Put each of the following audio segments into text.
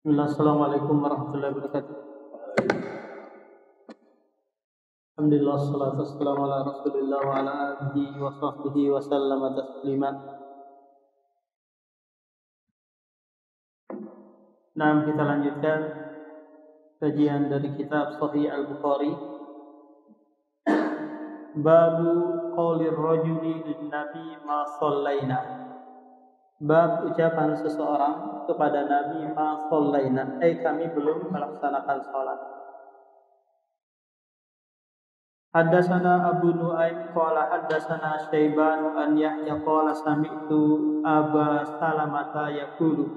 Assalamualaikum warahmatullahi wabarakatuh. Alhamdulillah, salatu wassalamu ala rasulillah wa ala alihi wa sahbihi wa sallama taslima. Nah, kita lanjutkan kajian dari kitab Sahih Al-Bukhari. Babu qaulir rajuli lin nabi ma shallaina. Bab ucapan seseorang kepada Nabi ma shallaina, kami belum melaksanakan salat. Haddatsana Abu Nu'aim qala haddatsana Syaiban an Yahya qala sami'tu Aba Salamah yaqulu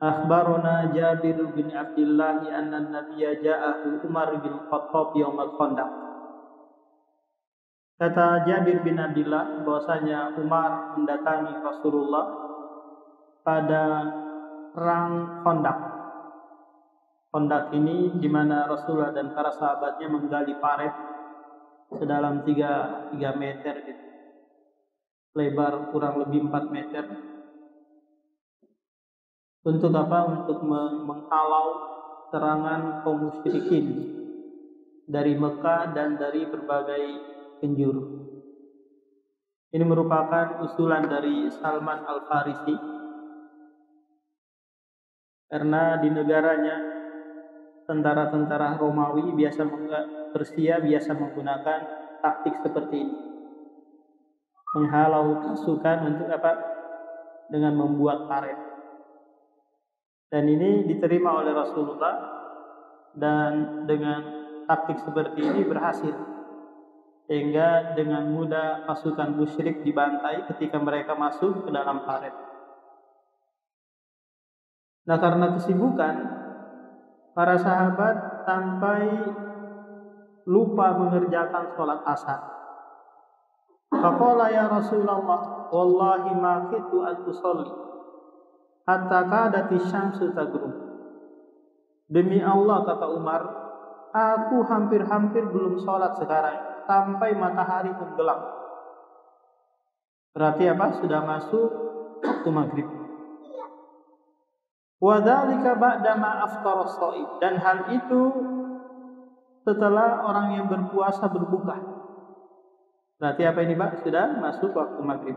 akhbarana Jabir bin Abdullah anna an-nabiyya ja'ahu Umar bin Khattab yaum al-Khandaq. Kata Jabir bin Abdullah bahwasanya Umar mendatangi Rasulullah pada perang Khandaq. Khandaq ini di mana Rasulullah dan para sahabatnya menggali parit sedalam 3 meter gitu. Lebar kurang lebih 4 meter. Untuk apa? Untuk menghalau serangan kaum musyrikin dari Mekah dan dari berbagai penjuru. Ini merupakan usulan dari Salman Al-Farisi, karena di negaranya tentara-tentara Romawi Persia biasa menggunakan taktik seperti ini, menghalau pasukan untuk apa? Dengan membuat parit. Dan ini diterima oleh Rasulullah, dan dengan taktik seperti ini berhasil, sehingga dengan mudah pasukan musyrik dibantai ketika mereka masuk ke dalam parit. Nah, karena kesibukan, para sahabat sampai lupa mengerjakan sholat asar. Faqala ya Rasulullah, wallahi ma kitu an usolli hatta kadati syamsu tagrub. Demi Allah, kata Umar, aku hampir-hampir belum sholat sekarang sampai matahari tenggelam. Berarti apa? Sudah masuk waktu maghrib. Wa dzalika ba'da ma aftara as-shaim, dan hal itu setelah orang yang berpuasa berbuka. Berarti apa ini, Pak? Sudah masuk waktu maghrib.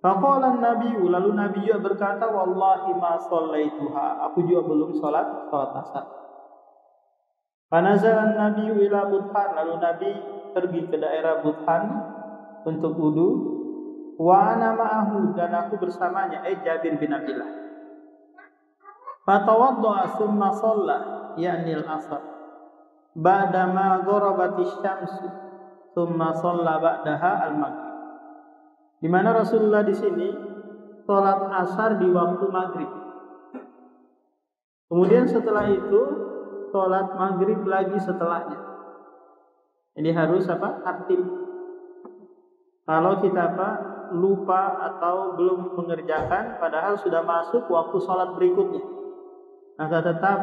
Faqala an-nabi, lalu Nabi juga berkata, wallahi ma shallaituha, aku juga belum salat asar. Fanazala an-nabi ila Budhan, lalu Nabi pergi ke daerah Budhan untuk wudu. Wa ana ma'ahu, dan aku bersamanya, Jabir bin Abdullah. Fatawadda'a thumma shalla, ya'ni al-asr. Ba'da ma gharabatis syamsu, thumma shalla ba'daha al-maghrib. Di mana Rasulullah di sini salat asar di waktu maghrib. Kemudian setelah itu salat maghrib lagi setelahnya. Jadi harus apa? Tertib. Kalau kita lupa atau belum mengerjakan padahal sudah masuk waktu salat berikutnya, maka tetap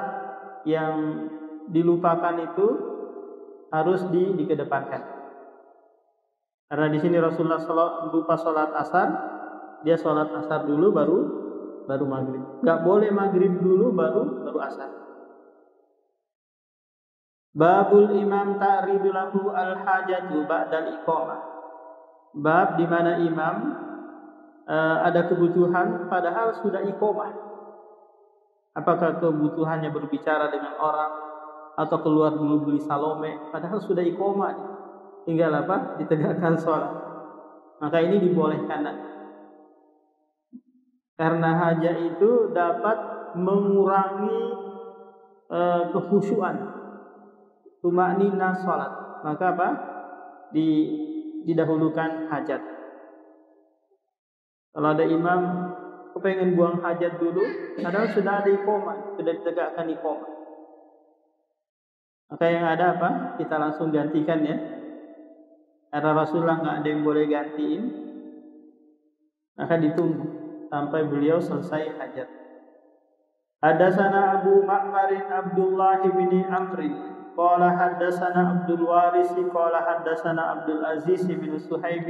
yang dilupakan itu harus dikedepankan. Karena di sini Rasulullah lupa sholat asar, dia sholat asar dulu baru maghrib. Gak boleh maghrib dulu baru asar. Babul imam ta'ridu lahu al-hajatu ba'dal iqamah. Bab di mana imam ada kebutuhan padahal sudah iqamah. Apakah kebutuhannya berbicara dengan orang atau keluar dulu beli salome, padahal sudah iqamah, tinggal apa? Ditegakkan sholat. Maka ini dibolehkan. Karena hajat itu dapat mengurangi kekhusyuan, tumakninah sholat. Maka apa? Didahulukan hajat. Kalau ada imam kepengen buang hajat dulu, padahal sudah ada iqamah, sudah ditegakkan iqamah, maka yang ada apa? Kita langsung gantikan ya. Karena Rasulullah nggak ada yang boleh gantiin, maka ditunggu sampai beliau selesai hajat. Haddatsana Abu Ma'marin Abdullah bin Amr qala haddatsana Abdul Waris qala haddatsana Abdul Aziz bin Suhaib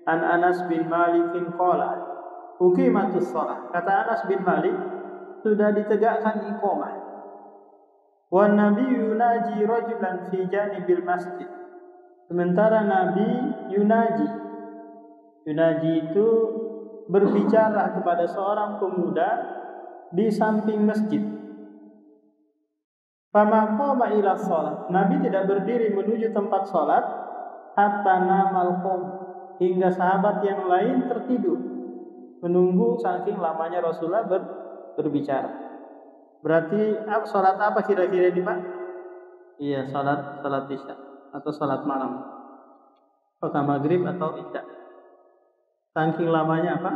an Anas bin Malik qala uqimatus shalah. Kata Anas bin Malik, sudah ditegakkan iqamah. Wan Nabi yunaji rajulan fi janibil masjid. Sementara Nabi yunaji itu berbicara kepada seorang pemuda di samping masjid. Fama qama ila shalah. Nabi tidak berdiri menuju tempat salat hatta namal qaum, hingga sahabat yang lain tertidur menunggu saking lamanya Rasulullah berbicara. Berarti salat apa kira-kira ini, Pak? Iya, salat Isya atau salat malam. Apakah maghrib atau isya? Saking lamanya apa?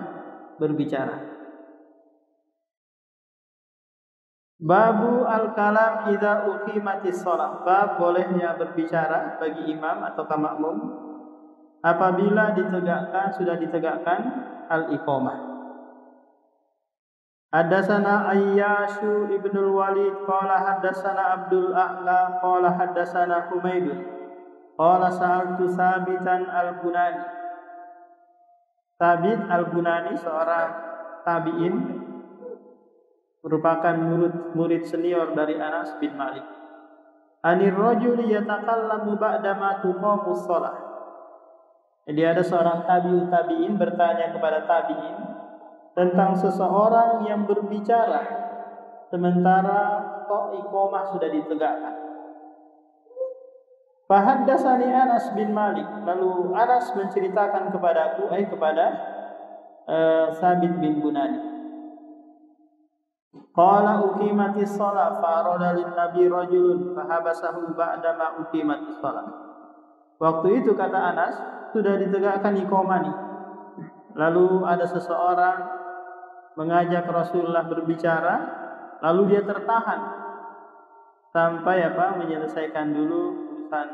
Berbicara. Babu al-kalam idza uqimatis shalah. Bab bolehnya berbicara bagi imam atau makmum apabila sudah ditegakkan al-iqamah. Haddatsana Ayyashu ibnul Walid qala haddatsana Abdul A'la qala haddatsana Humaid qala sa'altu Sabitan al-Bunani. Sabit al-Bunani seorang tabi'in, merupakan murid senior dari Anas bin Malik. Anir rajuli yatakallamu ba'da ma tuqamus shalah. Jadi ada seorang tabi'in bertanya kepada tabi'in tentang seseorang yang berbicara sementara iqamah sudah ditegakkan. Fahaddatsani Anas bin Malik. Lalu Anas menceritakan kepadaku, kepada Sabit bin Bunani. Qala uqimatis shalah fa'arada lin nabi rajulun fahabasahu ba'da ma uqimatis shalah. Waktu itu kata Anas, sudah ditegakkan iqamah nih. Lalu ada seseorang mengajak Rasulullah berbicara, lalu dia tertahan sampai menyelesaikan dulu urusan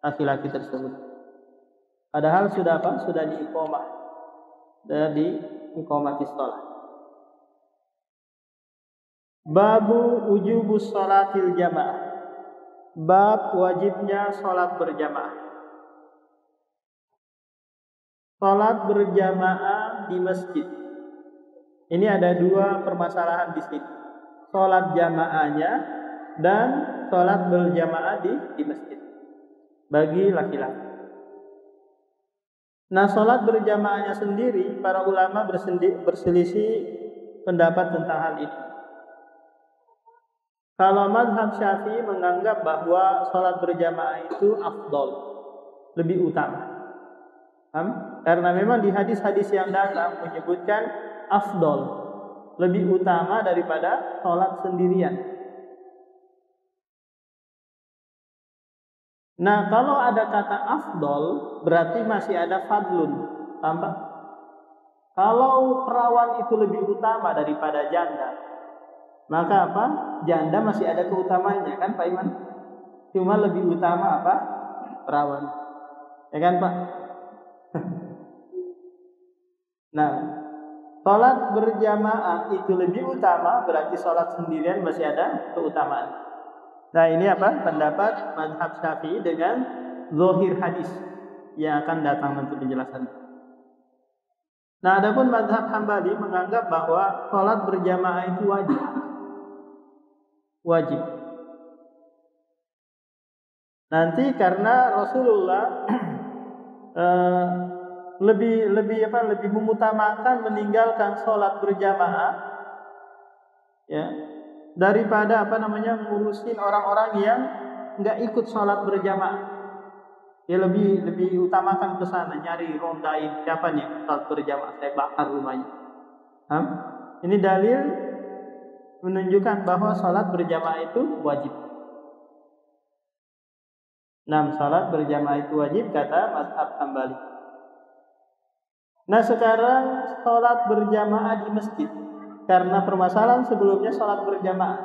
laki-laki tersebut. Padahal sudah diiqamah, sudah diiqamatis shalah. Babu wujubus sholatil jamaah. Bab wajibnya sholat berjamaah. Sholat berjamaah di masjid. Ini ada dua permasalahan di sini. Sholat jamaahnya dan sholat berjamaah di masjid bagi laki-laki. Nah, sholat berjamaahnya sendiri para ulama berselisih pendapat tentang hal ini. Kalau mazhab Syafi'i menganggap bahwa sholat berjamaah itu afdol, lebih utama. Karena memang di hadis-hadis yang datang menyebutkan afdol, lebih utama daripada sholat sendirian. Nah, kalau ada kata afdol berarti masih ada fadlun. Tampak? Kalau perawan itu lebih utama daripada janda, maka janda masih ada keutamaannya, kan Pak Iman? Cuma lebih utama perawan, ya kan Pak? Nah, sholat berjamaah itu lebih utama, berarti sholat sendirian masih ada keutamaan. Nah, ini pendapat mazhab Syafi'i dengan zahir hadis yang akan datang nanti penjelasannya. Nah, adapun mazhab Hambali menganggap bahwa sholat berjamaah itu wajib. Nanti karena Rasulullah lebih mengutamakan meninggalkan sholat berjamaah ya daripada ngurusin orang-orang yang nggak ikut sholat berjamaah. Dia lebih utamakan ke sana, nyari rondain siapa nih sholat berjamaah, saya bakar rumahnya. Ini dalil menunjukkan bahwa sholat berjamaah itu wajib. Sholat berjamaah itu wajib kata mazhab Hambali. Nah, sekarang sholat berjamaah di masjid. Karena permasalahan sebelumnya sholat berjamaah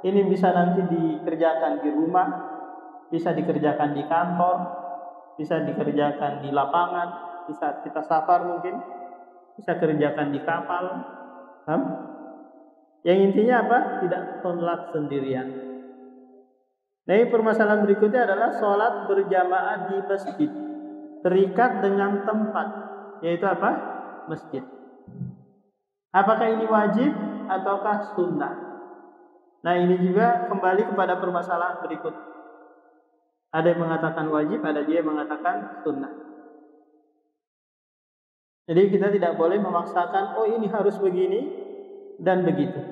ini bisa nanti dikerjakan di rumah, bisa dikerjakan di kantor, bisa dikerjakan di lapangan, bisa kita safar mungkin, bisa kerjakan di kapal. Yang intinya tidak sholat sendirian. Nah, permasalahan berikutnya adalah sholat berjamaah di masjid, terikat dengan tempat, yaitu masjid. Apakah ini wajib ataukah sunnah. Nah, ini juga kembali kepada permasalahan berikut. Ada yang mengatakan wajib, ada dia yang mengatakan sunnah. Jadi kita tidak boleh memaksakan, oh ini harus begini dan begitu.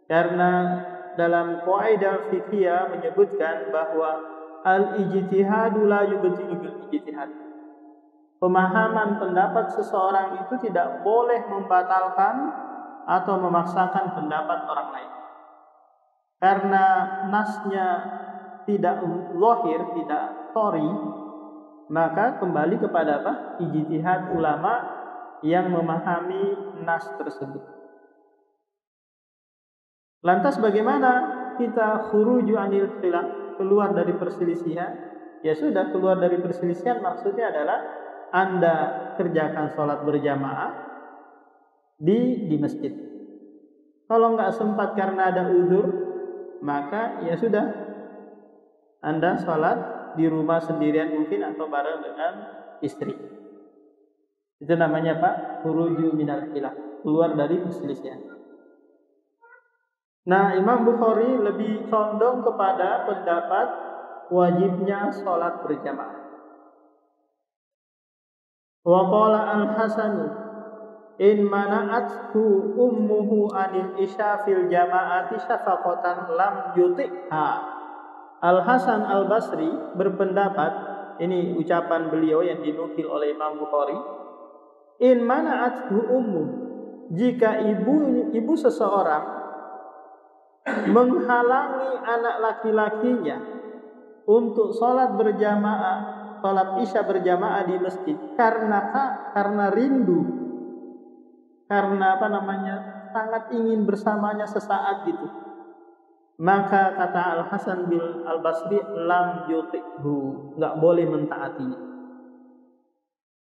Karena dalam qaidah fikih menyebutkan bahwa al-ijtihadu la yubtilu bil ijtihad. Pemahaman pendapat seseorang itu tidak boleh membatalkan atau memaksakan pendapat orang lain. Karena nasnya tidak zahir, tidak sori, maka kembali kepada apa? Ijtihad ulama yang memahami nas tersebut. Lantas bagaimana kita khuruju anil khilaf, keluar dari perselisihan? Ya sudah, keluar dari perselisihan maksudnya adalah Anda kerjakan sholat berjamaah di masjid. Kalau nggak sempat karena ada udzur, maka ya sudah, Anda sholat di rumah sendirian mungkin atau bareng dengan istri. Itu namanya Pak, khuruju minal khilaf, keluar dari perselisihan. Nah, Imam Bukhari lebih condong kepada pendapat wajibnya sholat berjamaah. Wa qala al-Hasan in mana'athu ummuhu anil isya fil jama'ati syafaqatan lam yuti'ha. Al-Hasan al-Basri berpendapat, ini ucapan beliau yang dinukil oleh Imam Bukhari, in mana'athu ummu, jika ibu seseorang menghalangi anak laki-lakinya untuk sholat berjamaah, sholat isya berjamaah di masjid karena rindu, karena sangat ingin bersamanya sesaat gitu, maka kata Al-Hasan bin Al-Basri, lam yuti'hu, nggak boleh mentaatinya,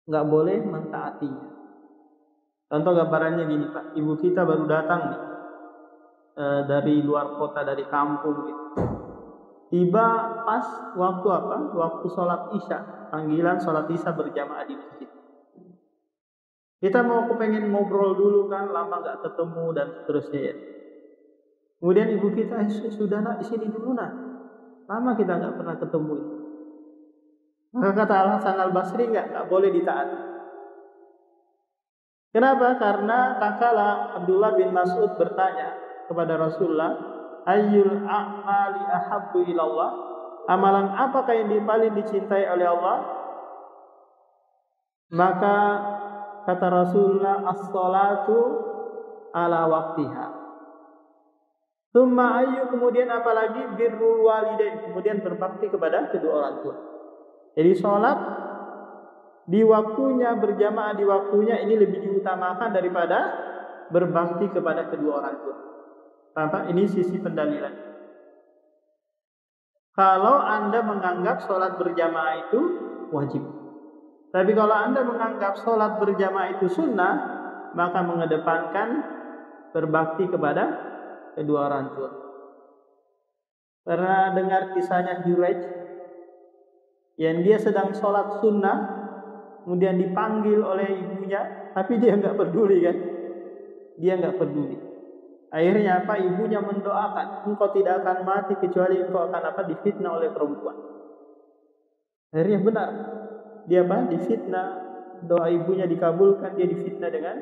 nggak boleh mentaatinya. Contoh gambarannya gini Pak, ibu kita baru datang nih dari luar kota, dari kampung gitu. Tiba pas waktu apa? Waktu sholat isya, panggilan sholat isya berjamaah di masjid. Kita mau kepengen ngobrol dulu kan, lama gak ketemu dan seterusnya ya. Kemudian ibu kita, sudah nak di sini dulu nak, lama kita gak pernah ketemu. Maka kata Al-Hasan Al-Basri, gak boleh ditaati. Kenapa? Karena tatkala Abdullah bin Mas'ud bertanya kepada Rasulullah, ayyul a'mali ahabbu ilallah, amalan apakah yang paling dicintai oleh Allah? Maka kata Rasulullah, as-salatu ala waktiha. Tsumma ayyu, kemudian apalagi birrul walidain, kemudian berbakti kepada kedua orang tua. Jadi salat di waktunya, berjamaah di waktunya, ini lebih diutamakan daripada berbakti kepada kedua orang tua. Apa? Ini sisi pendalilan. Kalau Anda menganggap sholat berjamaah itu wajib, tapi kalau Anda menganggap sholat berjamaah itu sunnah, maka mengedepankan berbakti kepada kedua orang tua. Pernah dengar kisahnya Juraij, yang dia sedang sholat sunnah, kemudian dipanggil oleh ibunya, tapi dia nggak peduli kan? Dia nggak peduli. Akhirnya apa? Ibunya mendoakan, engkau tidak akan mati kecuali engkau akan difitnah oleh perempuan. Akhirnya benar, dia difitnah, doa ibunya dikabulkan, dia difitnah dengan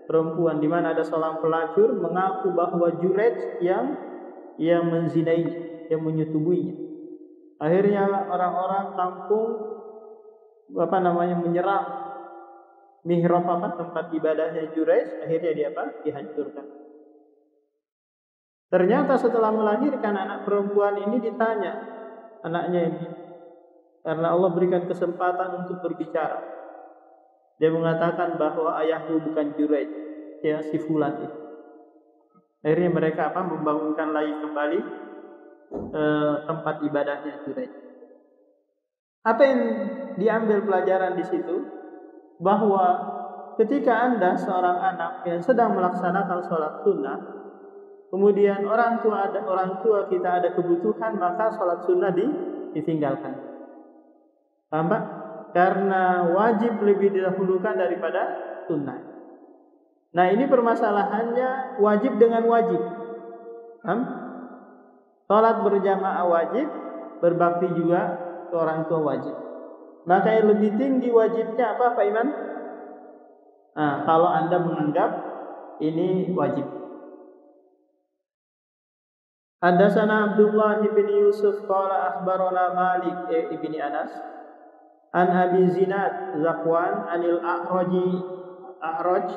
perempuan, di mana ada seorang pelacur mengaku bahwa Juraij yang menzinainya, yang menyetubuinya. Akhirnya orang-orang kampung menyerang mihrab tempat ibadahnya Juraij. Akhirnya dia dihancurkan. Ternyata setelah melahirkan anak perempuan ini, ditanya anaknya ini, karena Allah berikan kesempatan untuk berbicara. Dia mengatakan bahwa ayahku bukan Juraij, ya si fulan itu. Akhirnya mereka membangunkan lagi kembali tempat ibadahnya Juraij. Apa yang diambil pelajaran di situ? Bahwa ketika Anda seorang anak yang sedang melaksanakan sholat sunnah, kemudian orang tua kita ada kebutuhan, maka sholat sunnah ditinggalkan. Paham Pak? Karena wajib lebih didahulukan daripada sunnah. Nah, ini permasalahannya wajib dengan wajib. Salat berjamaah wajib, berbakti juga ke orang tua wajib. Maka yang lebih tinggi wajibnya apa Pak Iman? Nah, kalau Anda menganggap ini wajib. Hadatsana Abdullah bin Yusuf qala akhbarana Malik ibni Anas an Abi Zinad Zakwan anil A'raj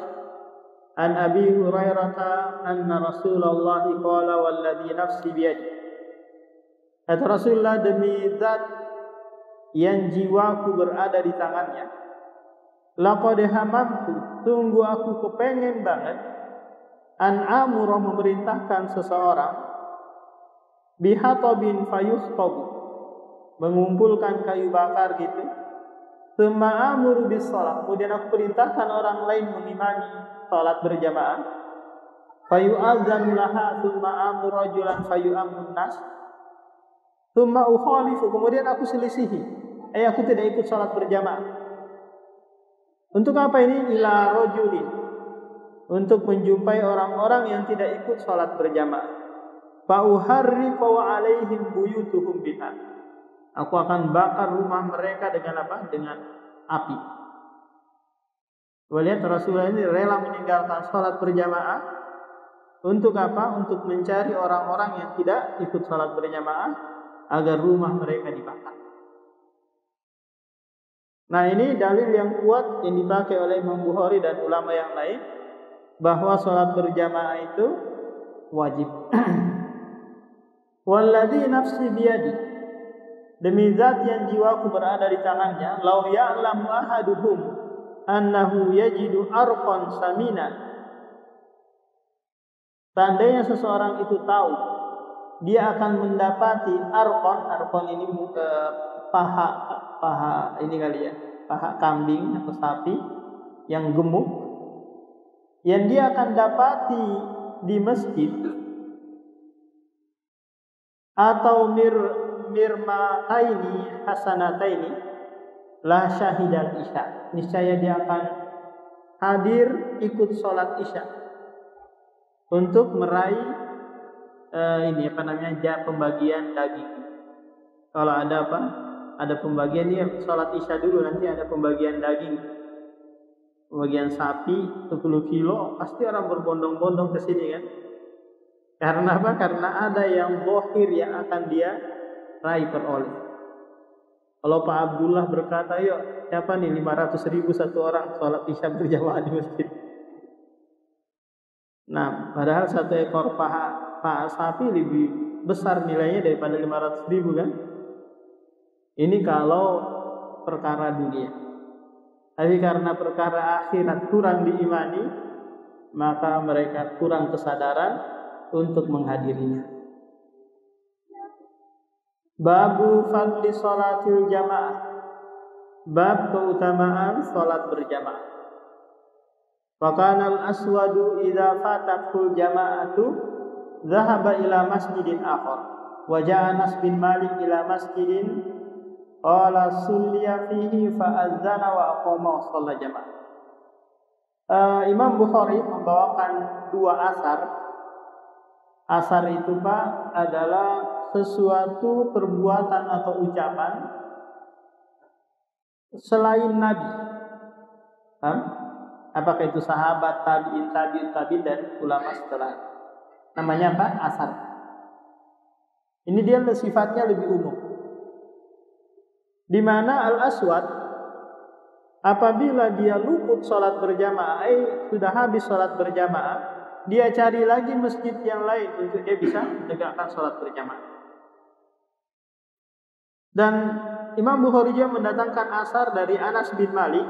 an Abi Hurairah anna Rasulullah qala walladzi nafsi biyadi. Kata Rasulullah, demi zat yang jiwaku berada di tangannya, laqad hamamtu, sungguh aku kepengen banget, an amura, memerintahkan seseorang, bihatabin fayuhtabu, mengumpulkan kayu bakar gitu, tsumma amuru bis shalah, kemudian aku perintahkan orang lain mengimani salat berjamaah, fayu'adzanu laha, tsumma amuru rajulan fayu'ammun nas, tsumma ukhalifu, kemudian aku selisihi, aku tidak ikut salat berjamaah. Untuk apa ini? Ila rajulin, untuk menjumpai orang-orang yang tidak ikut salat berjamaah. Fa uharriqu alaihim buyutuhum biha, aku akan bakar rumah mereka dengan apa? Dengan api. Lihat, Rasulullah ini rela meninggalkan salat berjamaah untuk apa? Untuk mencari orang-orang yang tidak ikut salat berjamaah agar rumah mereka dibakar. Nah, ini dalil yang kuat yang dipakai oleh Imam Bukhari dan ulama yang lain bahwa salat berjamaah itu wajib. Walladzi nafsi biyadi, demi zat yang jiwaku berada di tangannya, lau ya'lamu ahaduhum annahu yajidu arqan samina, seandainya seseorang itu tahu dia akan mendapati arqon ini paha ini kali ya, paha kambing atau sapi yang gemuk, yang dia akan dapati di masjid, atau mirmataini hasanataini la syahidal isya, niscaya dia akan hadir ikut sholat isya untuk meraih pembagian daging. Kalau ada ada pembagian, dia sholat isya dulu, nanti ada pembagian daging, pembagian sapi 10 kilo, pasti orang berbondong-bondong ke sini kan. Karena apa? Karena ada yang zahir yang akan dia raih peroleh. Kalau Pak Abdullah berkata, yuk siapa nih 500.000 satu orang sholat isya berjamaah di masjid. Nah, padahal satu ekor paha sapi lebih besar nilainya daripada 500.000 kan. Ini kalau perkara dunia. Tapi karena perkara akhirat kurang diimani, maka mereka kurang kesadaran untuk menghadirinya. Babu fadli sholatil jamaah, bab keutamaan salat berjamaah. Fakana al-aswadu idza fatatul jama'atu dhahaba ila masjidin akhar, wa ja'a Anas bin Malik ila masjidin qala sulliya fihi fa adzana wa aqama shalat jamaah. Imam Bukhari membawakan dua asar. Asar itu Pak adalah sesuatu perbuatan atau ucapan selain Nabi. Apakah itu sahabat, tabi'in dan ulama setelah. Namanya apa? Asar. Ini dia sifatnya lebih umum. Di mana al-aswad apabila dia luput salat berjamaah, sudah habis salat berjamaah, dia cari lagi masjid yang lain untuk dia bisa menegakkan salat berjamaah. Dan Imam Bukhari juga mendatangkan asar dari Anas bin Malik.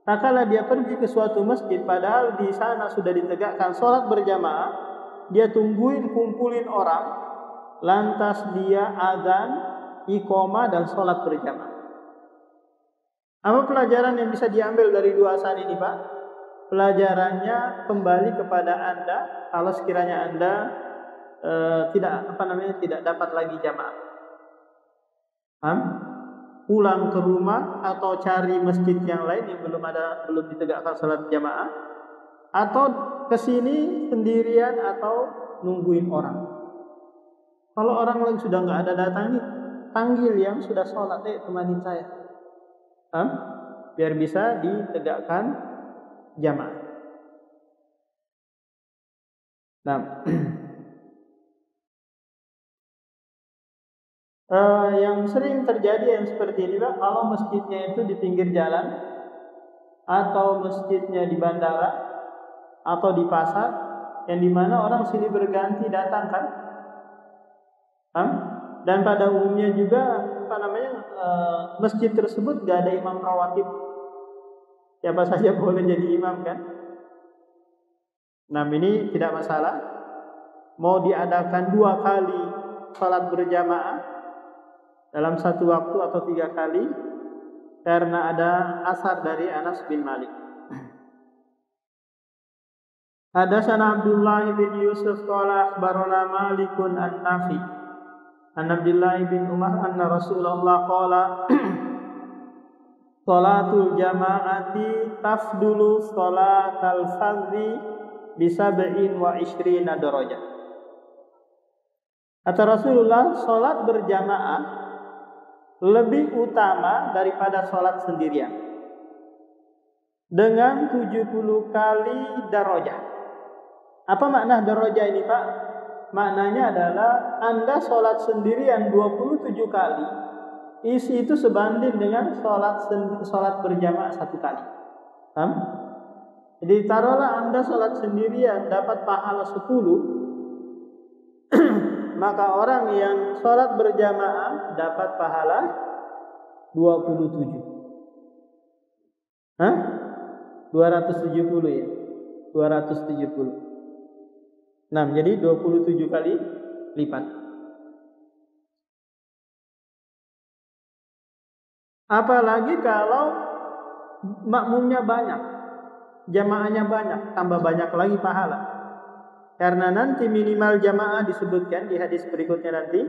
Tatkala dia pergi ke suatu masjid, padahal di sana sudah ditegakkan salat berjamaah, dia kumpulin orang, lantas dia azan, iqamah dan salat berjamaah. Apa pelajaran yang bisa diambil dari dua asar ini, Pak? Pelajarannya kembali kepada Anda kalau sekiranya Anda tidak dapat lagi jamaah. Pulang ke rumah atau cari masjid yang lain yang belum ditegakkan salat jamaah. atau kesini sendirian atau nungguin orang. Kalau orang lain sudah nggak ada datangi, panggil yang sudah sholat, temanin saya, biar bisa ditegakkan jamaah. Nah, yang sering terjadi yang seperti ini Pak, kalau masjidnya itu di pinggir jalan, atau masjidnya di bandara, atau di pasar, yang dimana orang silih berganti datang kan, dan pada umumnya juga masjid tersebut gak ada imam rawatib, siapa saja boleh jadi imam kan. Nah, ini tidak masalah. Mau diadakan 2 kali salat berjamaah dalam satu waktu atau 3 kali, karena ada asar dari Anas bin Malik. Hadatsana Abdullah bin Yusuf qala akhbarana Malikun an-Nafi an Abdullah bin Umar anna Rasulullah qala salatul jama'ati tafdulu salatal fardhi bi 27 darajah. Kata Rasulullah, salat berjamaah lebih utama daripada salat sendirian dengan 70 kali darajah. Apa makna darajah ini Pak? Maknanya adalah Anda sholat sendirian 27 kali, isi itu sebanding dengan sholat berjamaah 1 kali. Jadi taruhlah Anda sholat sendirian dapat pahala 10, maka orang yang sholat berjamaah dapat pahala 27. 270 ya, 270. Nah, jadi 27 kali lipat. Apalagi kalau makmumnya banyak, jamaahnya banyak, tambah banyak lagi pahala. Karena nanti minimal jamaah disebutkan di hadis berikutnya nanti,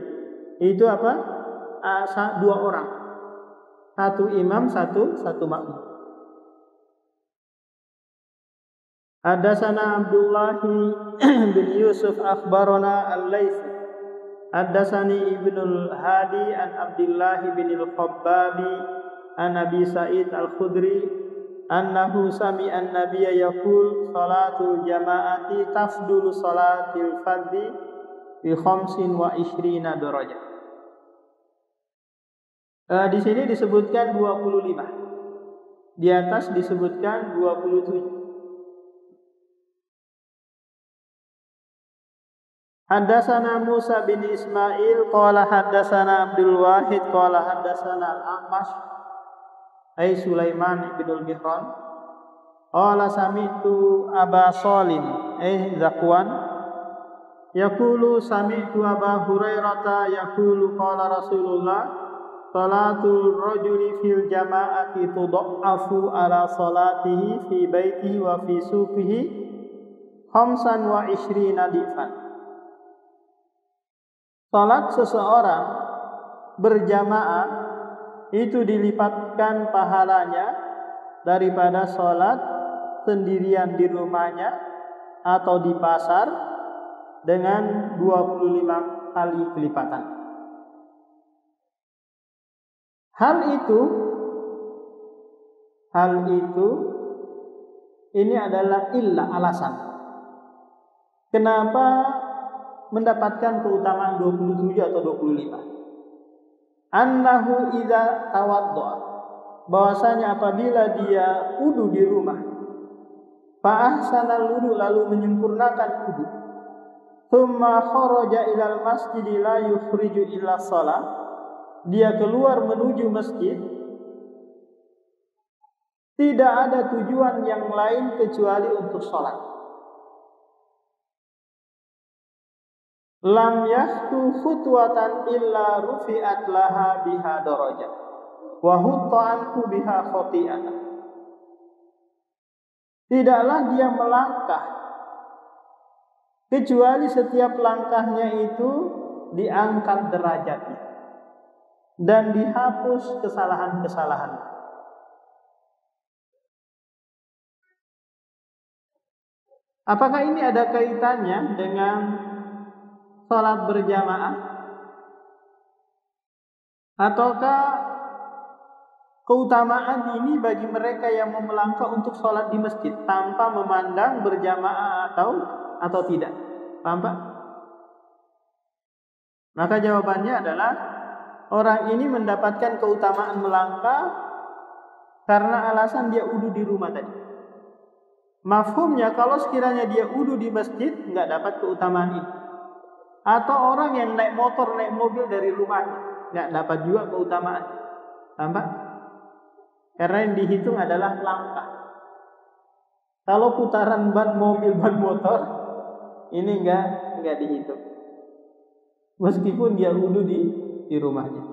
itu apa? 2 orang. 1 imam, 1 makmum. Hadatsana Abdullah bin Yusuf akhbarana Al-Laits. Hadatsani Ibnul Hadi an Abdullah bin Al-Khabbabi an Abi Sa'id Al-Khudri annahu sami'a an-nabiyya yaqul salatul jama'ati tafdulu salatil fardhi bi 25 darajah. Di sini disebutkan 25. Di atas disebutkan 27. Hadatsana Musa bin Ismail qala hadatsana Abdul Wahid qala hadatsana Al-A'mash ay Sulaiman bin Al-Mihran qala sami'tu Aba Salim Zakwan yaqulu sami'tu Aba Hurairah yaqulu qala Rasulullah salatul rajuli fil jama'ati tudha'afu ala salatihi fi baitihi wa fi suqihi 25 difan. Salat seseorang berjamaah itu dilipatkan pahalanya daripada salat sendirian di rumahnya atau di pasar dengan 25 kali kelipatan. Hal itu ini adalah alasan kenapa mendapatkan keutamaan 27 atau 25. Annahu idza tawaddaa, bahwasanya apabila dia wudu di rumah, fa ahsanal wudu, lalu menyempurnakan wudu, tsumma kharaja ilal masjid la yukhriju illa shalah, dia keluar menuju masjid, tidak ada tujuan yang lain kecuali untuk sholat. Lam yahtu khutwatan illa rufi'at laha biha darajah wa hutta anhu biha khati'atan. Tidaklah dia melangkah kecuali setiap langkahnya itu diangkat derajatnya dan dihapus kesalahan-kesalahan. Apakah ini ada kaitannya dengan sholat berjamaah? Ataukah keutamaan ini bagi mereka yang mau melangkah untuk sholat di masjid tanpa memandang berjamaah atau tidak? Paham Pak? Maka jawabannya adalah orang ini mendapatkan keutamaan melangkah karena alasan dia wudu di rumah tadi. Mafhumnya kalau sekiranya dia wudu di masjid nggak dapat keutamaan ini. Atau orang yang naik motor, naik mobil dari rumahnya nggak dapat juga keutamaan. Paham Pak? Karena yang dihitung adalah langkah. Kalau putaran ban mobil, ban motor, ini nggak dihitung. Meskipun dia wudu di rumahnya.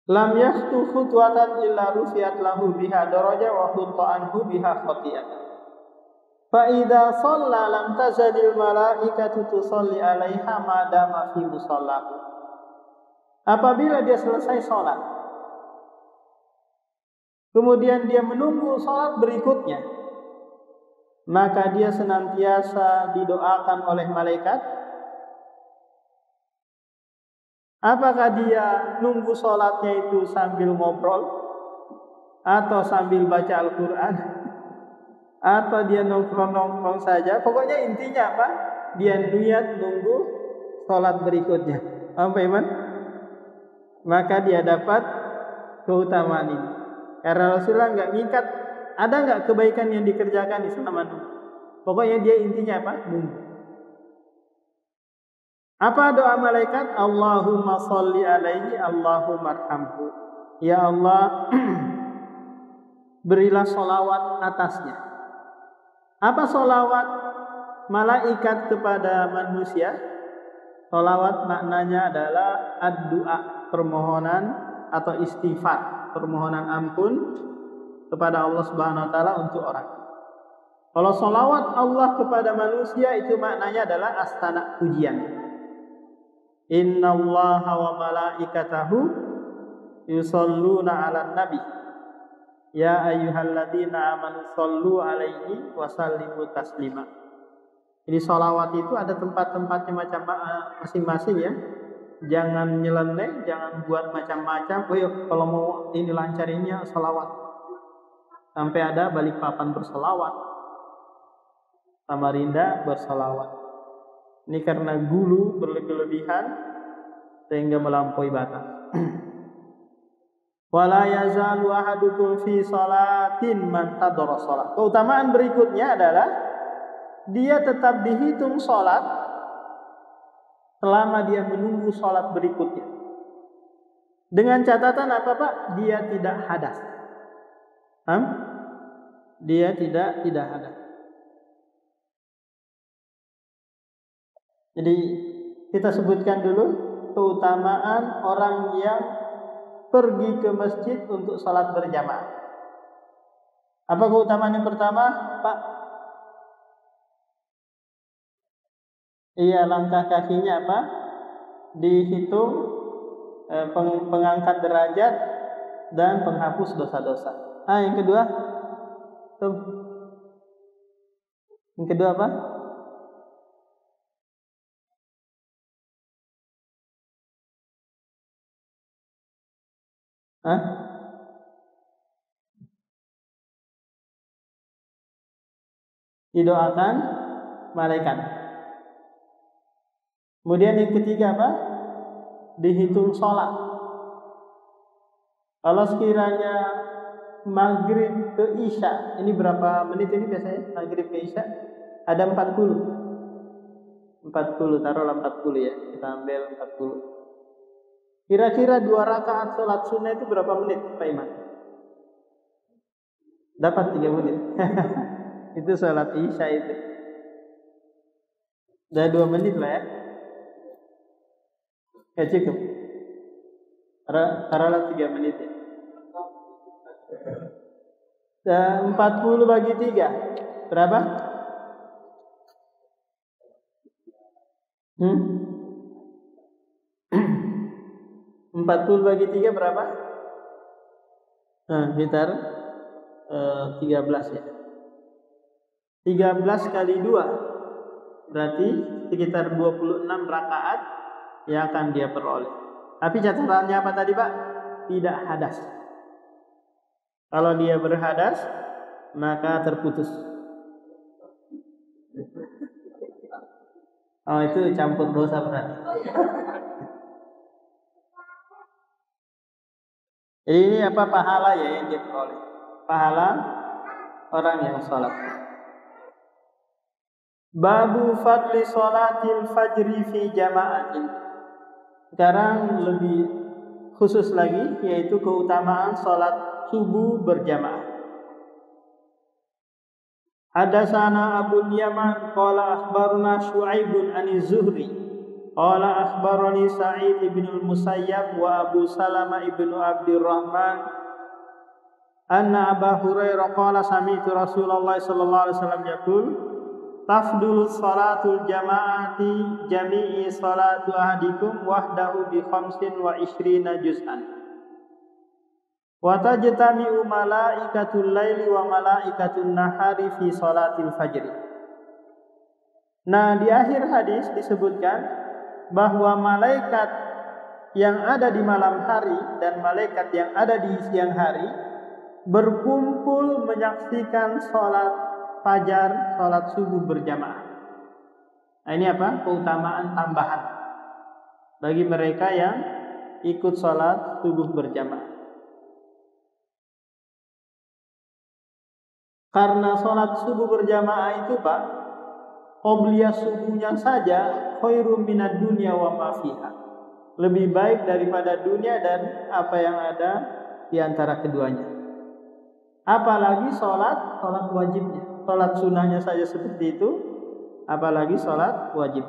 Lam yakhtu khutwatan illa rufiat lahu biha daraja wa khutta anhu biha khati'atan. Fa idza shalla lam tazalil malaikatu tusalli 'alaiha ma dama fi musallahu. Apabila dia selesai sholat, kemudian dia menunggu sholat berikutnya, maka dia senantiasa didoakan oleh malaikat. Apakah dia nunggu sholatnya itu sambil ngobrol, atau sambil baca Al-Quran, atau dia nongkrong-nongkrong saja? Pokoknya intinya apa? Dia niat nunggu sholat berikutnya. Apa iman? Maka dia dapat keutamaan ini. Karena Rasulullah nggak ngikat, ada nggak kebaikan yang dikerjakan di selama nunggu. Pokoknya dia intinya apa? Nunggu. Apa doa malaikat? Allahumma sholli alaihi, Allahumma arhamhu. Ya Allah, berilah sholawat atasnya. Apa sholawat malaikat kepada manusia? Sholawat maknanya adalah ad-du'a, permohonan atau istighfar, permohonan ampun kepada Allah Subhanahu wa taala untuk orang. Kalau sholawat Allah kepada manusia itu maknanya adalah astana pujian. Innallaha wa malaikatahu yusholluna 'alan nabi. Ya ayyuhalladzina amanu shollu 'alaihi wa sallimu taslima. Jadi sholawat itu ada tempat-tempatnya masing-masing ya. Jangan nyeleneh, jangan buat macam-macam. Kalau mau ini lancarinnya sholawat. Sampai ada Balikpapan bersolawat, Samarinda bersolawat. Ini karena gulu berlebih-lebihan sehingga melampaui batas. Wala yazalu ahadukum fi salatin man tadara salat. Keutamaan berikutnya adalah dia tetap dihitung salat selama dia menunggu salat berikutnya. Dengan catatan apa Pak? Dia tidak hadas. Dia tidak hadas. Jadi kita sebutkan dulu keutamaan orang yang pergi ke masjid untuk sholat berjamaah. Apa keutamaan yang pertama, Pak? Iya, langkah kakinya apa? Dihitung pengangkat derajat dan penghapus dosa-dosa. Yang kedua, yang kedua apa? Didoakan malaikat. Kemudian yang ketiga apa? Dihitung sholat. Kalau sekiranya maghrib ke isya, ini berapa menit ini biasanya maghrib ke isya? Ada 40, taruhlah 40 ya, kita ambil 40. Kira-kira 2 rakaat sholat sunnah itu berapa menit Pak Iman? Dapat 3 menit. Itu sholat isya itu. Udah 2 menit lah ya. Ya cukup. Taruhlah 3 menit ya. Dan 40 bagi 3 berapa? 40 bagi 3 berapa? Sekitar 13 ya. 13 kali 2 berarti sekitar 26 rakaat yang akan dia peroleh. Tapi catatannya apa tadi Pak? Tidak hadas. Kalau dia berhadas maka terputus. Oh, itu campur dosa berarti. Jadi ini apa pahala ya yang dia peroleh? Pahala orang yang sholat. Babu fadli sholatil fajri fi jama'atin. Sekarang lebih khusus lagi, yaitu keutamaan sholat subuh berjamaah. Hadatsana Abu Yaman qala akhbarana Syu'aibun ani Zuhri qala akhbarani Sa'id bin al-Musayyab wa Abu Salamah ibn Abdurrahman anna Abu Hurairah qala sami'tu Rasulullah sallallahu alaihi wasallam yaqul tafdulu salatul jama'ati jami'i salatu ahadikum wahdahu bi 25 juz'an wa tajtami'u malaikatul laili wa malaikatun nahari fi salatil fajri. Nah, di akhir hadis disebutkan bahwa malaikat yang ada di malam hari dan malaikat yang ada di siang hari berkumpul menyaksikan salat fajar, salat subuh berjamaah. Nah, ini apa? Keutamaan tambahan bagi mereka yang ikut salat subuh berjamaah. Karena sholat subuh berjamaah itu Pak, qobliyah subuhnya saja khairum minad dunya wa ma fiha. Lebih baik daripada dunia dan apa yang ada di antara keduanya. Apalagi sholat wajibnya. Sholat sunnahnya saja seperti itu, apalagi sholat wajib.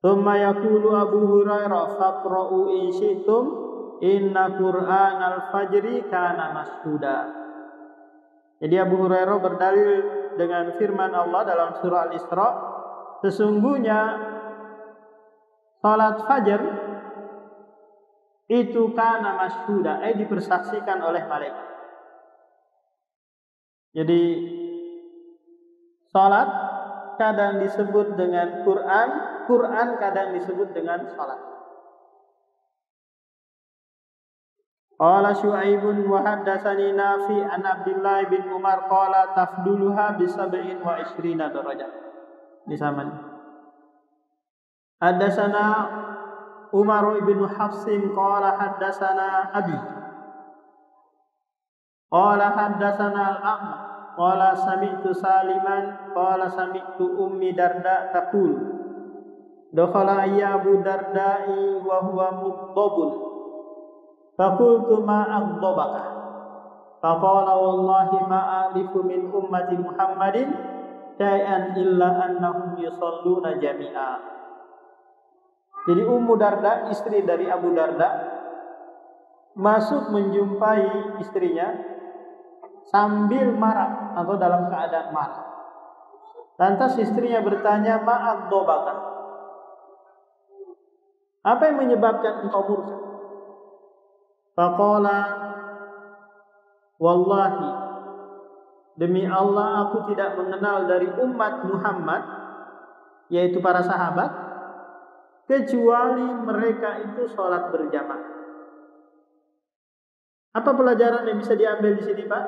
Tsumma yaqulu Abu Hurairah faqra'u in syi'tum inna Qur'anal fajri kana mashuda. Jadi Abu Hurairah berdalil dengan firman Allah dalam surah Al-Isra, sesungguhnya salat fajar itu kana masyhuda, dipersaksikan oleh malaikat. Jadi salat kadang disebut dengan Quran, Quran kadang disebut dengan salat. Qala Syu'aibun wa haddatsani Nafi an Abdullah bin Umar qala tafduluha bi 27 darajah. Di sama. Haddatsana Umar bin Hafsin qala haddatsana Abi. Qala haddatsana Al-A'ma qala sami'tu Saliman qala sami'tu Ummi Darda taqul dakhala ayya Abu Darda'i wa huwa mughdabun. Faqultu ma aghdabaka faqala wallahi ma a'rifu min ummati Muhammadin syai'an illa annahum yusalluna jami'a. Jadi Ummu Darda, istri dari Abu Darda, masuk menjumpai istrinya sambil marah atau dalam keadaan marah. Lantas istrinya bertanya, ma aghdabaka, apa yang menyebabkan engkau murka? Faqala wallahi, demi Allah aku tidak mengenal dari umat Muhammad, yaitu para sahabat, kecuali mereka itu sholat berjamaah. Apa pelajaran yang bisa diambil di sini Pak?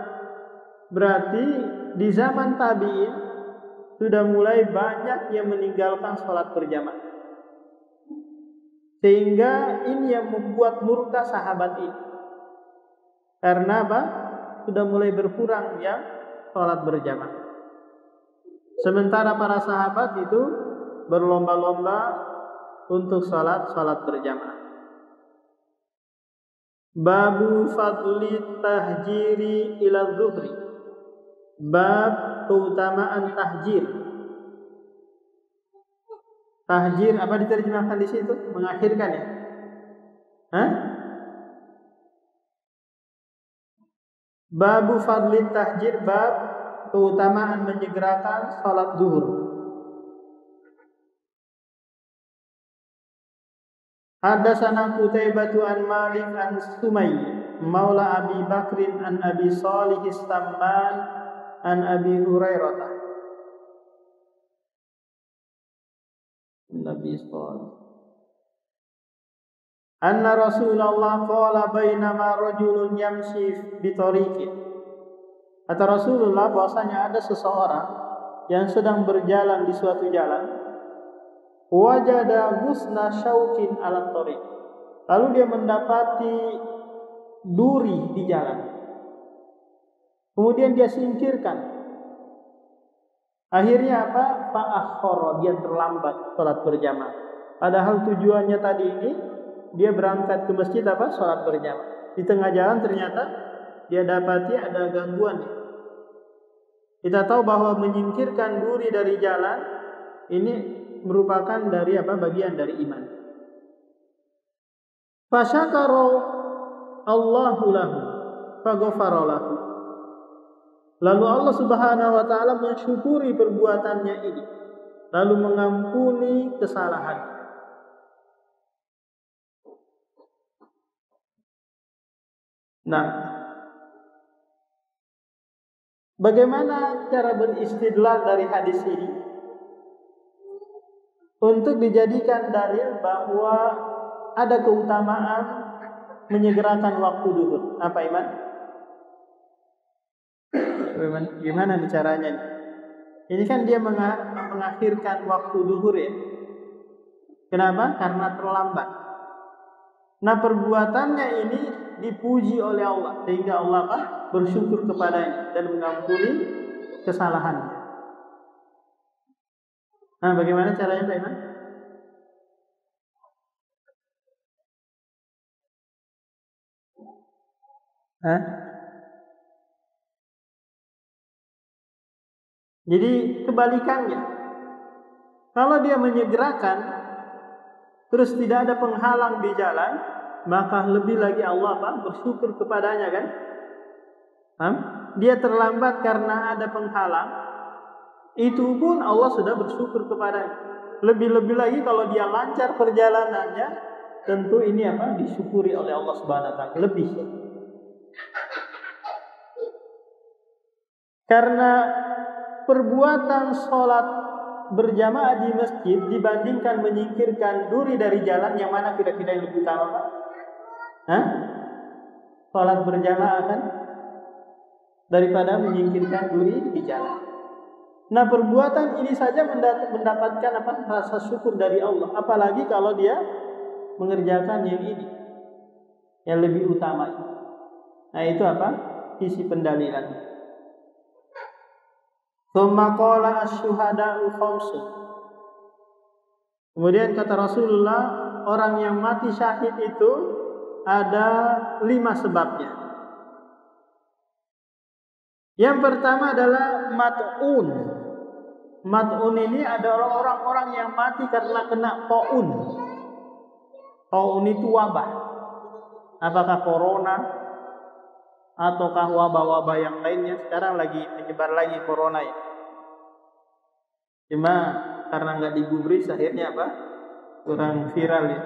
Berarti di zaman tabi'in sudah mulai banyak yang meninggalkan sholat berjamaah. Sehingga ini yang membuat murka sahabat ini. Karena apa? Sudah mulai berkurang yang sholat berjamaah. Sementara para sahabat itu berlomba-lomba untuk sholat berjamaah. Babu fadli tahjiri ila zuhri. Bab keutamaan tahjir. Tahjir apa diterjemahkan di situ? Mengakhirkan ya? Babu fadli tahjir, bab keutamaan menyegerakan salat zuhur. Haddatsana Qutaibah an Malik an Sumayy Maula Abi Bakrin an Abi Shalih As-Samman an Abi Hurairah. Nabi Shalih. Anna Rasulullah qala bainama rajulun yamshi bi tariqin. Kata Rasulullah bahwasanya ada seseorang yang sedang berjalan di suatu jalan, wajada ghusna syaukin ala tariq. Lalu dia mendapati duri di jalan. Kemudian dia singkirkan. Akhirnya apa? Fa'akhkhara, dia terlambat salat berjamaah. Padahal tujuannya tadi ini dia berangkat ke masjid apa? Salat berjamaah. Di tengah jalan ternyata dia dapati ada gangguan. Kita tahu bahwa menyingkirkan duri dari jalan ini merupakan dari apa? Bagian dari iman. Fasyakara Allahu lahu faghfara lahu. Lalu Allah Subhanahu wa taala mensyukuri perbuatannya ini, lalu mengampuni kesalahannya. Nah, bagaimana cara beristidlal dari hadis ini untuk dijadikan dalil bahwa ada keutamaan menyegerakan waktu zuhur? Apa Iman? Gimana nih caranya? Ini kan dia mengakhirkan waktu zuhur ya. Kenapa? Karena terlambat. Nah, perbuatannya ini dipuji oleh Allah sehingga Allah bersyukur kepadanya dan mengampuni kesalahannya. Nah, bagaimana caranya Pak Iman? Jadi kebalikannya. Kalau dia menyegerakan terus tidak ada penghalang di jalan, maka lebih lagi Allah bersyukur kepadanya kan? Dia terlambat karena ada penghalang, itu pun Allah sudah bersyukur kepadanya. Lebih-lebih lagi kalau dia lancar perjalanannya, tentu ini disyukuri oleh Allah Subhanahu wa taala lebih. Karena perbuatan sholat berjamaah di masjid dibandingkan menyingkirkan duri dari jalan, yang mana kira-kira yang lebih utama Pak? Sholat berjamaah kan daripada menyingkirkan duri di jalan. Nah, perbuatan ini saja mendapatkan rasa syukur dari Allah, apalagi kalau dia mengerjakan yang ini yang lebih utama. Nah, itu sisi pendalilan. Tsumma qala asy-syuhada'u khamsun. Kemudian kata Rasulullah, orang yang mati syahid itu ada 5 sebabnya. Yang pertama adalah mat'un. Mat'un ini adalah orang-orang yang mati karena kena ta'un. Ta'un itu wabah. Apakah corona ataukah wabah-wabah yang lainnya? Sekarang lagi menyebar lagi corona ya. Cuma karena nggak digubris akhirnya kurang viral ya.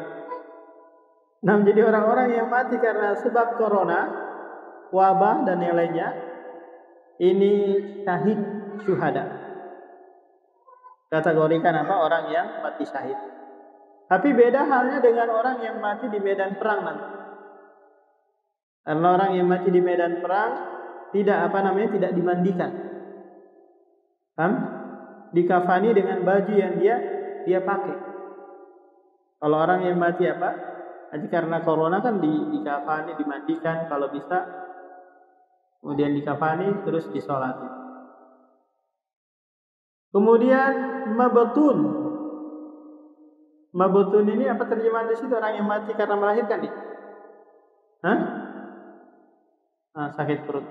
Nah, jadi orang-orang yang mati karena sebab corona, wabah dan yang lainnya, ini syahid syuhada. Kategorikan orang yang mati syahid. Tapi beda halnya dengan orang yang mati di medan perang nanti. Karena orang yang mati di medan perang tidak tidak dimandikan. Dikafani dengan baju yang dia pakai. Kalau orang yang mati nanti karena corona kan dikafani, dimandikan kalau bisa, kemudian dikafani terus disolati. Kemudian mabtun. Mabtun ini apa terjemahan di situ? Orang yang mati karena melahirkan nih. Sakit perut.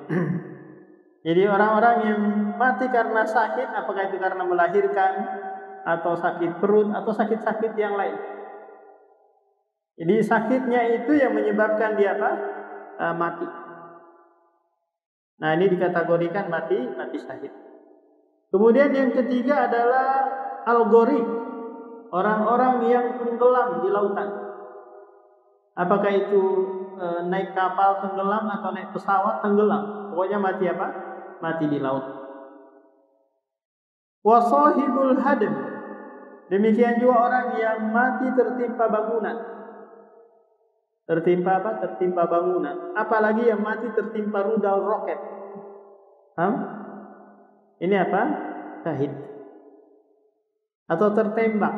Jadi orang-orang yang mati karena sakit, apakah itu karena melahirkan atau sakit perut atau sakit-sakit yang lain. Jadi sakitnya itu yang menyebabkan dia mati. Nah, ini dikategorikan mati syahid. Kemudian yang ketiga adalah al-gharik, orang-orang yang tenggelam di lautan. Apakah itu naik kapal tenggelam atau naik pesawat tenggelam. Pokoknya mati apa? Mati di laut. Wa sahibul hadm. Demikian juga orang yang mati tertimpa bangunan. Tertimpa apa? Tertimpa bangunan. Apalagi yang mati tertimpa rudal roket. Ini apa? Syahid. Atau tertembak.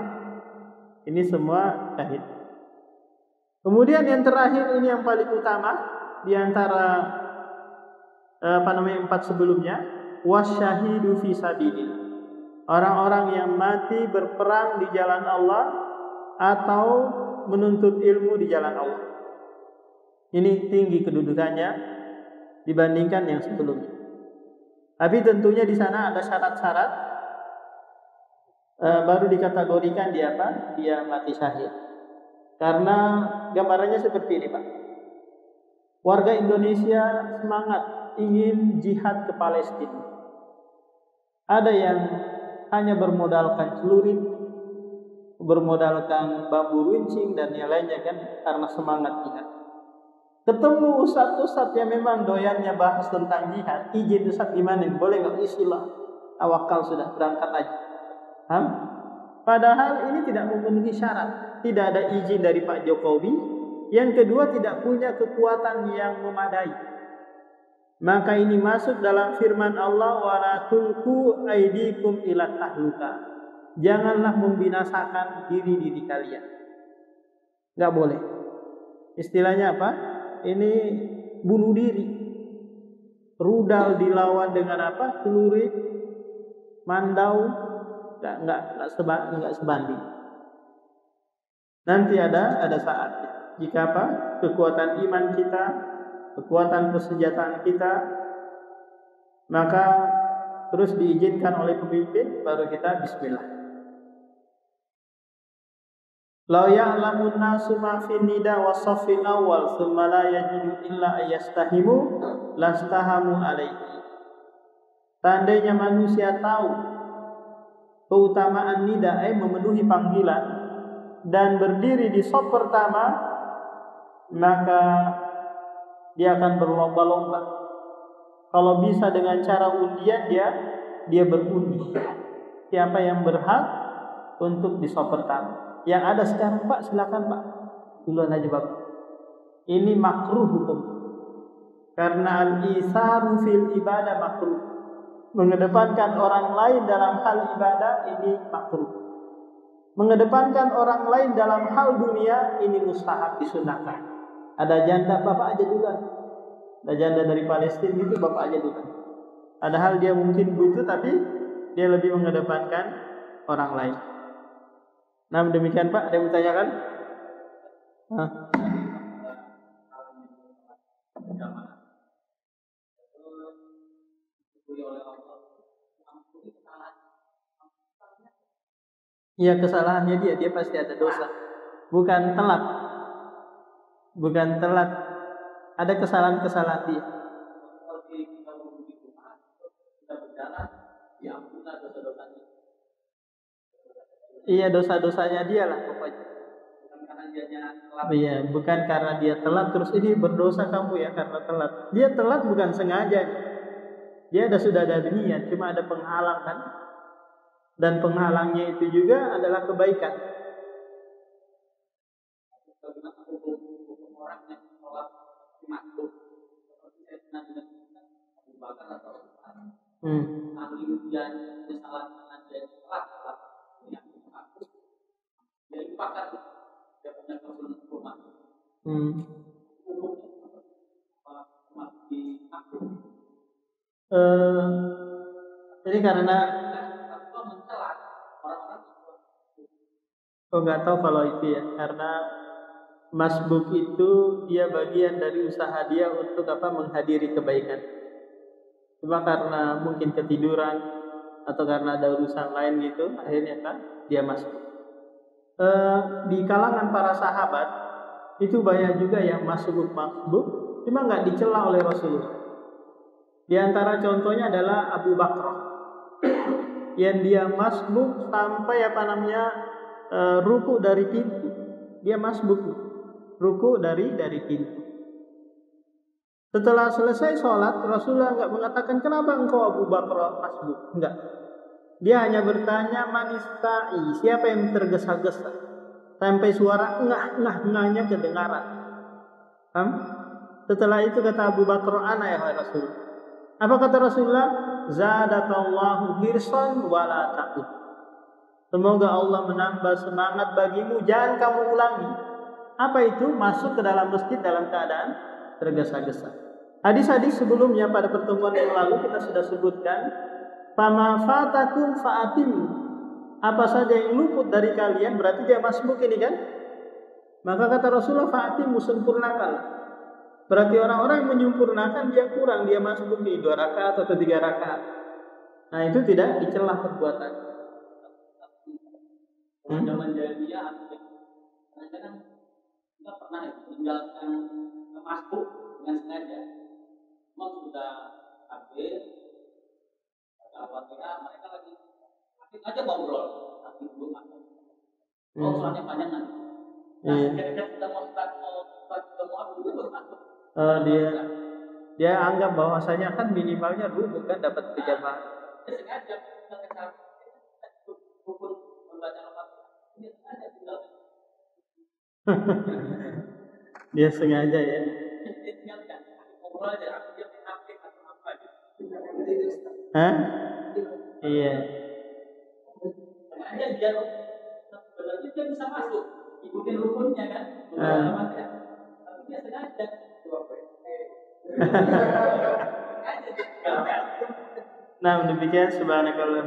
Ini semua syahid. Kemudian yang terakhir ini yang paling utama di antara empat sebelumnya, wasyahidu fi sabilillah. Orang-orang yang mati berperang di jalan Allah atau menuntut ilmu di jalan Allah. Ini tinggi kedudukannya dibandingkan yang sebelumnya. Tapi tentunya di sana ada syarat-syarat baru dikategorikan dia apa? Dia mati syahid. Karena gambarannya seperti ini, Pak. Warga Indonesia semangat ingin jihad ke Palestina. Ada yang hanya bermodalkan celurit, bermodalkan bambu runcing dan yang lainnya kan karena semangat jihad. Ketemu ustadz yang memang doyannya bahas tentang jihad, izin ustadz gimana? Boleh nggak? Istilah tawakal sudah, berangkat aja. Padahal ini tidak memenuhi syarat, tidak ada izin dari Pak Jokowi. Yang kedua, tidak punya kekuatan yang memadai. Maka ini masuk dalam firman Allah, wala tulqu aidikum ila tahluka. Janganlah membinasakan diri kalian. Enggak boleh. Istilahnya apa? Ini bunuh diri. Rudal dilawan dengan apa? Celurit, mandau, enggak sebanding. Nanti ada saatnya. Jika apa? Kekuatan iman kita, kekuatan persenjataan kita, maka terus diizinkan oleh pemimpin, baru kita bismillah. Law ya'lamun nasu ma fi nida wa saffil awal thumma la yajidu illa ayastahimu lastahamu alaihi. Tandanya manusia tahu keutamaan nida, memenuhi panggilan dan berdiri di saf pertama, maka dia akan berlomba-lomba. Kalau bisa dengan cara undian, dia berundi. Siapa yang berhak untuk di saf pertama? Yang ada sekarang, Pak, silakan Pak, duluan aja Bapak. Ini makruh hukum. Karena al-isaru fil ibadah makruh. Mengedepankan orang lain dalam hal ibadah ini makruh. Mengedepankan orang lain dalam hal dunia ini mustahab, disunahkan. Ada janda, Bapak aja duluan. Ada janda dari Palestina itu, Bapak aja duluan. Padahal dia mungkin butuh, tapi dia lebih mengedepankan orang lain. Nah, demikian Pak, ada yang bertanyakan? Iya, kesalahannya dia pasti ada dosa. Bukan telat. Ada kesalahan-kesalahan dia. Iya, dosa-dosanya dia lah pokoknya. Iya, bukan karena dia telat terus ini berdosa kamu ya karena telat. Dia telat bukan sengaja. Dia sudah ada niat, cuma ada penghalang kan. Dan penghalangnya itu juga adalah kebaikan. Jadi karena nggak tahu kalau itu ya, karena masbuk itu dia bagian dari usaha dia untuk menghadiri kebaikan. Cuma karena mungkin ketiduran atau karena ada urusan lain gitu, akhirnya dia masbuk. Di kalangan para sahabat itu banyak juga yang masbuk, cuma nggak dicela oleh Rasulullah. Di antara contohnya adalah Abu Bakar, yang dia masbuk sampai ruku dari pintu. Dia masbuk ruku dari pintu. Setelah selesai sholat, Rasulullah enggak mengatakan kenapa engkau Abu Bakar masbuk. Enggak. Dia hanya bertanya manista'i, siapa yang tergesa-gesa sampai suara ngah-ngah-ngahnya kedengaran. Paham? Setelah itu kata Abu Bakar, ana ya Rasul. Apa kata Rasulullah? Zadakallahu hirsan wala ta'ud. Semoga Allah menambah semangat bagimu, jangan kamu ulangi. Apa itu? Masuk ke dalam masjid dalam keadaan tergesa-gesa. Hadis-hadis sebelumnya pada pertemuan yang lalu kita sudah sebutkan, fama fatakum fa'atim. Apa saja yang luput dari kalian berarti dia masbuk ini kan? Maka kata Rasulullah fa'atim, sempurnakan. Berarti orang-orang yang menyempurnakan dia kurang, dia masbuk di 2 rakaat atau 3 rakaat. Nah itu tidak dicela perbuatan. Zaman jahiliyah kadang-kadang kita pernah meninggalkan masbuk dengan sengaja. Memang sudah habis, mereka lagi aja ngobrol, tapi belum masuk. Oh, soalnya panjang nanti. Nah, ketika kita mau start aku baru masuk. Dia anggap bahwasanya kan minimalnya dulu kan dapat berjamaah. Dia sengaja kita rukun membaca Al-Fatihah. Dia sengaja tinggal. Dia sengaja ya. Dia tinggalkan. Ngobrol aja, aku dia main HP atau apa gitu. Hah? Iya. Sengaja dia sebenarnya dia bisa masuk, ikutin rukunnya kan. Tapi dia sengaja. Nah, demikian subhanakallah.